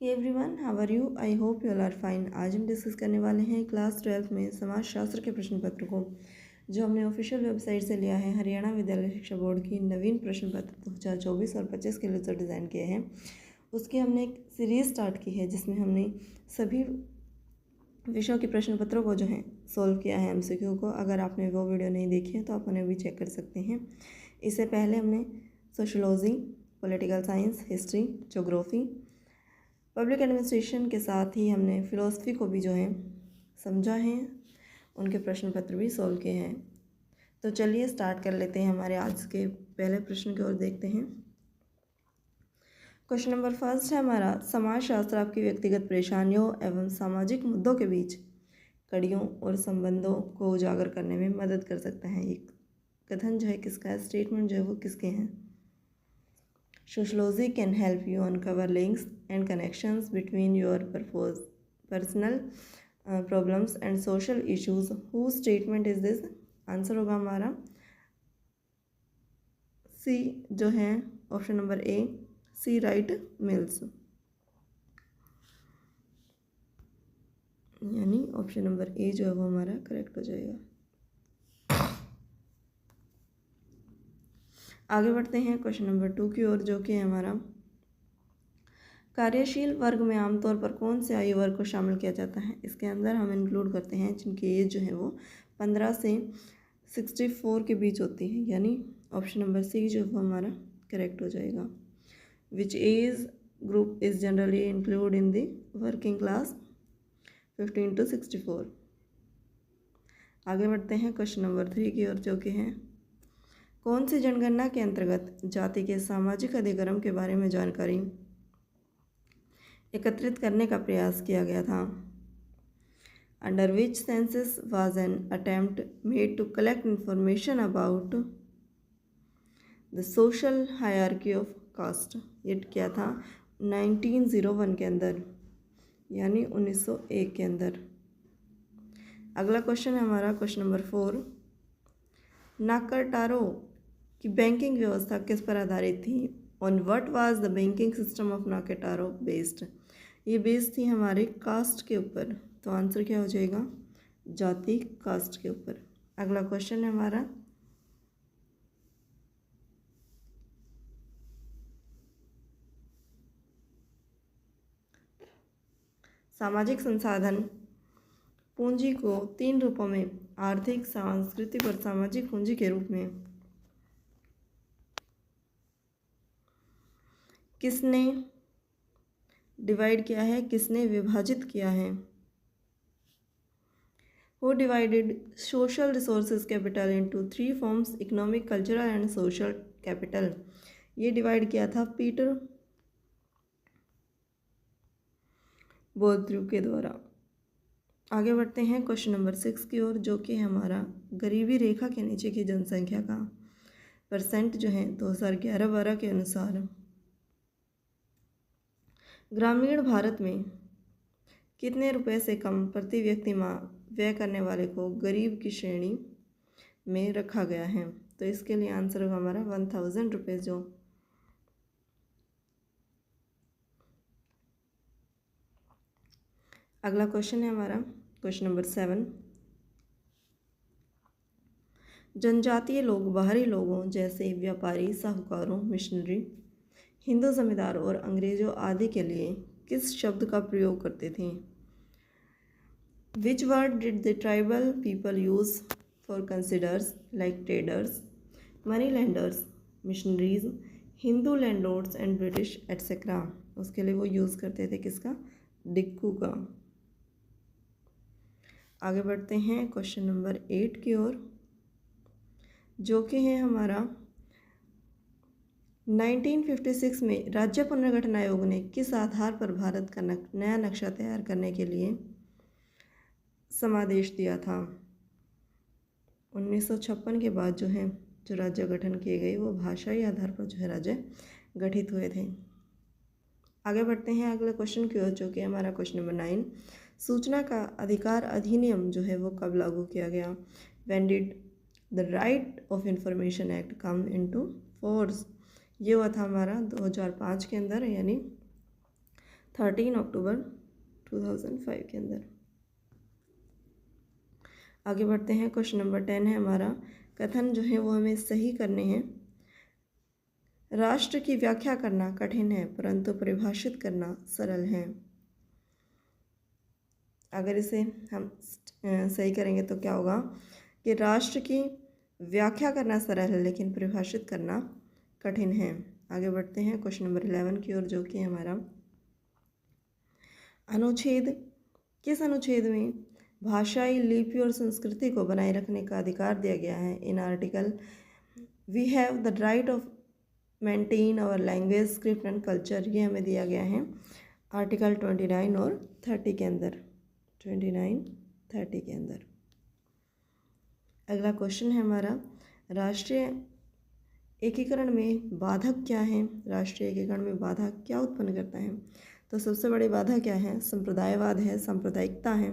Everyone, how are you? I hope you all are fine. आज हम discuss करने वाले हैं क्लास 12 में समाजशास्त्र के प्रश्न पत्र को, जो हमने ऑफिशियल वेबसाइट से लिया है। हरियाणा विद्यालय शिक्षा बोर्ड की नवीन प्रश्न पत्र 2024 और 25 के लिए जो डिज़ाइन किए हैं, उसकी हमने एक सीरीज़ स्टार्ट की है, जिसमें हमने सभी विषयों के प्रश्न पत्रों को जो है सॉल्व किया है MCQ को। अगर आपने वो वीडियो नहीं देखी है तो आप उन्हें भी चेक कर सकते हैं। इससे पहले हमने sociology, political science, history, geography, public administration के साथ ही हमने फ़िलोसफी को भी जो है समझा है, उनके प्रश्न पत्र भी सॉल्व किए हैं। तो चलिए स्टार्ट कर लेते हैं। हमारे आज के पहले प्रश्न की ओर देखते हैं। क्वेश्चन नंबर फर्स्ट है हमारा, समाजशास्त्र आपकी व्यक्तिगत परेशानियों एवं सामाजिक मुद्दों के बीच कड़ियों और संबंधों को उजागर करने में मदद कर सकता है। ये कथन जो है किसका है, स्टेटमेंट जो है वो किसके हैं? Sociology can help you uncover links and connections between your personal problems and social issues. Whose statement is this? Answer होगा हमारा सी जो है option number A, C Wright Mills, यानी ऑप्शन नंबर ए जो है वो हमारा करेक्ट हो जाएगा। आगे बढ़ते हैं क्वेश्चन नंबर 2 की ओर, जो कि है हमारा, कार्यशील वर्ग में आमतौर पर कौन से आयु वर्ग को शामिल किया जाता है? इसके अंदर हम इंक्लूड करते हैं जिनकी एज जो है वो 15 से 64 के बीच होती है, यानी ऑप्शन नंबर सी जो वो हमारा करेक्ट हो जाएगा। Which age group is generally include in the working class? 15 to 64। आगे बढ़ते हैं क्वेश्चन नंबर 3 की ओर, जो कि है, कौन सी जनगणना के अंतर्गत जाति के सामाजिक अधिक्रम के बारे में जानकारी एकत्रित करने का प्रयास किया गया था? Under which census was an attempt made to collect information about the social hierarchy of caste? ये क्या था? 1901 के अंदर, यानी 1901 के अंदर। अगला क्वेश्चन है हमारा क्वेश्चन नंबर 4, नाकरटारो की बैंकिंग व्यवस्था किस पर आधारित थी? On what was the banking system of नाकरटारो बेस्ड? ये बेस्ड थी हमारे कास्ट के ऊपर, तो आंसर क्या हो जाएगा? जाति, कास्ट के ऊपर। अगला क्वेश्चन है हमारा, सामाजिक संसाधन पूंजी को 3 रूपों में, आर्थिक, सांस्कृतिक और सामाजिक पूंजी के रूप में किसने डिवाइड किया है, किसने विभाजित किया है? Who divided social resources capital into 3 forms, economic, cultural and social capital? ये डिवाइड किया था पीटर बोर्ड्यू के द्वारा। आगे बढ़ते हैं क्वेश्चन नंबर 6 की ओर, जो कि हमारा गरीबी रेखा के नीचे की जनसंख्या का परसेंट जो है 2011-12 के अनुसार ग्रामीण भारत में कितने रुपए से कम प्रति व्यक्ति माह व्यय करने वाले को गरीब की श्रेणी में रखा गया है? तो इसके लिए आंसर होगा हमारा 1000 रुपये। जो अगला क्वेश्चन है हमारा क्वेश्चन नंबर 7, जनजातीय लोग बाहरी लोगों जैसे व्यापारी, साहूकारों, मिशनरी, हिंदू जमींदार और अंग्रेजों आदि के लिए किस शब्द का प्रयोग करते थे? Which word did the tribal people use for considers like traders, money lenders, missionaries, Hindu landlords and British etc? उसके लिए वो यूज़ करते थे किसका? डिक्कू का। आगे बढ़ते हैं क्वेश्चन नंबर 8 की ओर, जो कि है हमारा 1956 में राज्य पुनर्गठन आयोग ने किस आधार पर भारत का नया नक्शा तैयार करने के लिए समादेश दिया था? 1956 के बाद जो है जो राज्य गठन किए गए वो भाषाई आधार पर जो है राज्य गठित हुए थे। आगे बढ़ते हैं अगले क्वेश्चन की ओर, जो कि हमारा क्वेश्चन नंबर 9, सूचना का अधिकार अधिनियम जो है वो कब लागू किया गया? When did the Right of Information Act come into force? ये हुआ था हमारा 2005 के अंदर, यानी 13 अक्टूबर 2005 के अंदर। आगे बढ़ते हैं। क्वेश्चन नंबर 10 है हमारा। कथन जो है वो हमें सही करने हैं। राष्ट्र की व्याख्या करना कठिन है परंतु परिभाषित करना सरल है। अगर इसे हम सही करेंगे तो क्या होगा कि राष्ट्र की व्याख्या करना सरल है लेकिन परिभाषित करना कठिन है। आगे बढ़ते हैं क्वेश्चन नंबर 11 की ओर, जो कि हमारा अनुच्छेद, किस अनुच्छेद में भाषाई लिपि और संस्कृति को बनाए रखने का अधिकार दिया गया है? In article we have the right of maintain our language script and culture. ये हमें दिया गया है आर्टिकल 29 और 30 के अंदर, 29-30 के अंदर। अगला क्वेश्चन है हमारा, राष्ट्रीय एकीकरण में बाधक क्या है? राष्ट्रीय एकीकरण में बाधा क्या उत्पन्न करता है? तो सबसे बड़ी बाधा क्या है? संप्रदायवाद है, सांप्रदायिकता है।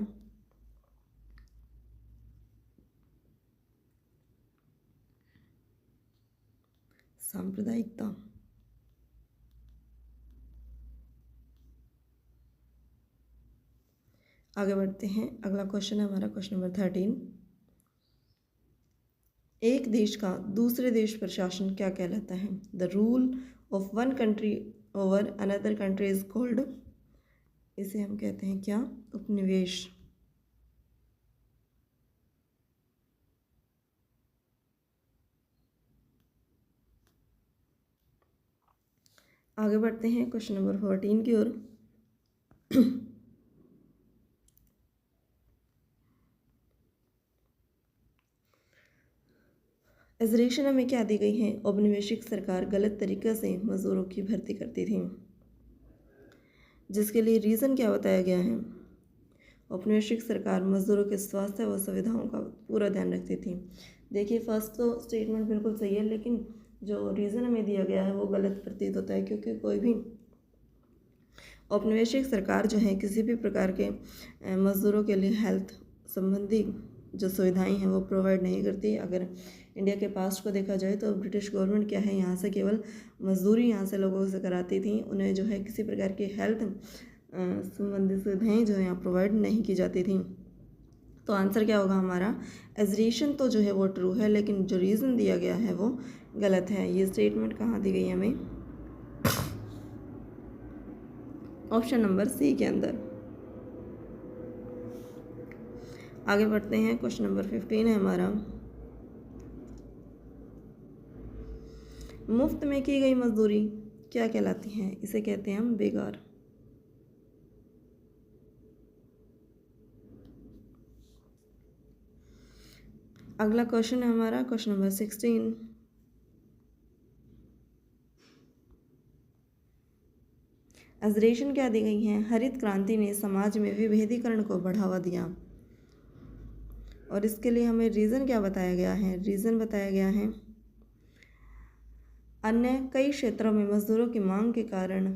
सांप्रदायिकता। आगे बढ़ते हैं। अगला क्वेश्चन है हमारा क्वेश्चन नंबर 13। एक देश का दूसरे देश पर शासन क्या कहलाता है? The rule of one country over another country is called, इसे हम कहते हैं क्या? उपनिवेश। आगे बढ़ते हैं क्वेश्चन नंबर 14 की ओर। एजरेशन हमें क्या दी गई है? औपनिवेशिक सरकार गलत तरीके से मजदूरों की भर्ती करती थी, जिसके लिए रीज़न क्या बताया गया है? औपनिवेशिक सरकार मजदूरों के स्वास्थ्य व सुविधाओं का पूरा ध्यान रखती थी। देखिए, फर्स्ट तो स्टेटमेंट बिल्कुल सही है लेकिन जो रीज़न हमें दिया गया है वो गलत प्रतीत होता है, क्योंकि कोई भी औपनिवेशिक सरकार जो है किसी भी प्रकार के मजदूरों के लिए हेल्थ संबंधी जो सुविधाएं हैं वो प्रोवाइड नहीं करती। अगर इंडिया के पास्ट को देखा जाए तो ब्रिटिश गवर्नमेंट क्या है, यहाँ से केवल मजदूरी यहाँ से लोगों से कराती थी, उन्हें जो है किसी प्रकार की हेल्थ संबंधी सुविधाएं जो है यहाँ प्रोवाइड नहीं की जाती थी। तो आंसर क्या होगा हमारा? एजरेशन तो जो है वो ट्रू है लेकिन जो रीज़न दिया गया है वो गलत है। ये स्टेटमेंट कहाँ दी गई है हमें? ऑप्शन नंबर सी के अंदर। आगे बढ़ते हैं। क्वेश्चन नंबर 15 है हमारा। मुफ्त में की गई मजदूरी क्या कहलाती है? इसे कहते हैं हम बेगार। अगला क्वेश्चन है हमारा क्वेश्चन नंबर 16। एजरेशन क्या दी गई है? हरित क्रांति ने समाज में विभेदीकरण को बढ़ावा दिया, और इसके लिए हमें रीज़न क्या बताया गया है? रीज़न बताया गया है अन्य कई क्षेत्रों में मजदूरों की मांग के कारण,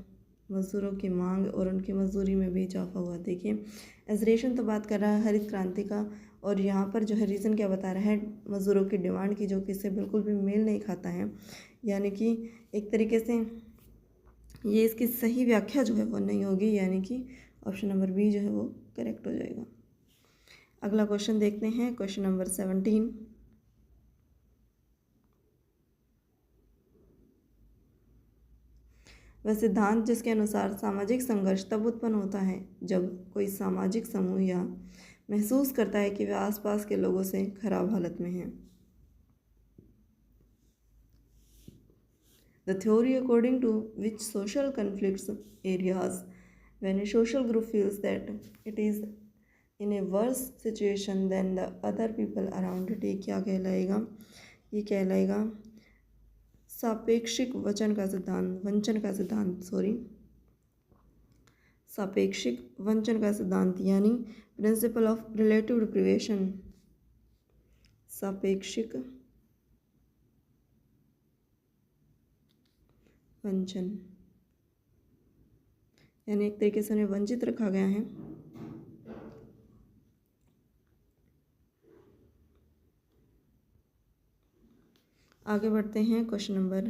मजदूरों की मांग और उनकी मजदूरी में भी इजाफा हुआ। देखिए, एजरेशन तो बात कर रहा है हरित क्रांति का, और यहाँ पर जो है रीज़न क्या बता रहा है? मजदूरों की डिमांड की, जो कि इससे बिल्कुल भी मेल नहीं खाता है। यानी कि एक तरीके से ये इसकी सही व्याख्या जो है वो नहीं होगी, यानी कि ऑप्शन नंबर बी जो है वो करेक्ट हो जाएगा। अगला क्वेश्चन देखते हैं क्वेश्चन नंबर 17। वह सिद्धांत जिसके अनुसार सामाजिक संघर्ष तब उत्पन्न होता है जब कोई सामाजिक समूह या महसूस करता है कि वह आसपास के लोगों से खराब हालत में है। The theory according to which social conflicts areas when a social group feels that it is in a worse situation than the other people around it, ये क्या कहलाएगा? ये कहलाएगा सापेक्षिक वंचन का सिद्धांत, सापेक्षिक वंचन का सिद्धांत, यानी प्रिंसिपल ऑफ रिलेटिव डिप्रिवेशन। सापेक्षिक वंचन यानी एक तरीके से उन्हें वंचित रखा गया है। आगे बढ़ते हैं क्वेश्चन नंबर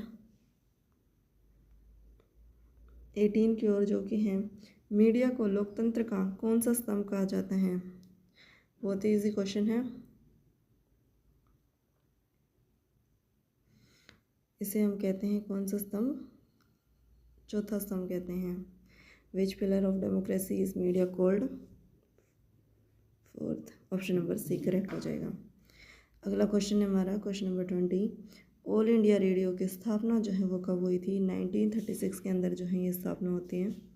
18 की ओर, जो कि है मीडिया को लोकतंत्र का कौन सा स्तंभ कहा जाता है? बहुत ही इजी क्वेश्चन है। इसे हम कहते हैं कौन सा स्तंभ? चौथा स्तंभ कहते हैं। Which pillar of democracy is media called? Fourth, option number C correct हो जाएगा। अगला क्वेश्चन है हमारा question number 20। All India Radio की स्थापना जो है वो कब हुई थी? 1936 के अंदर जो है ये स्थापना होती है।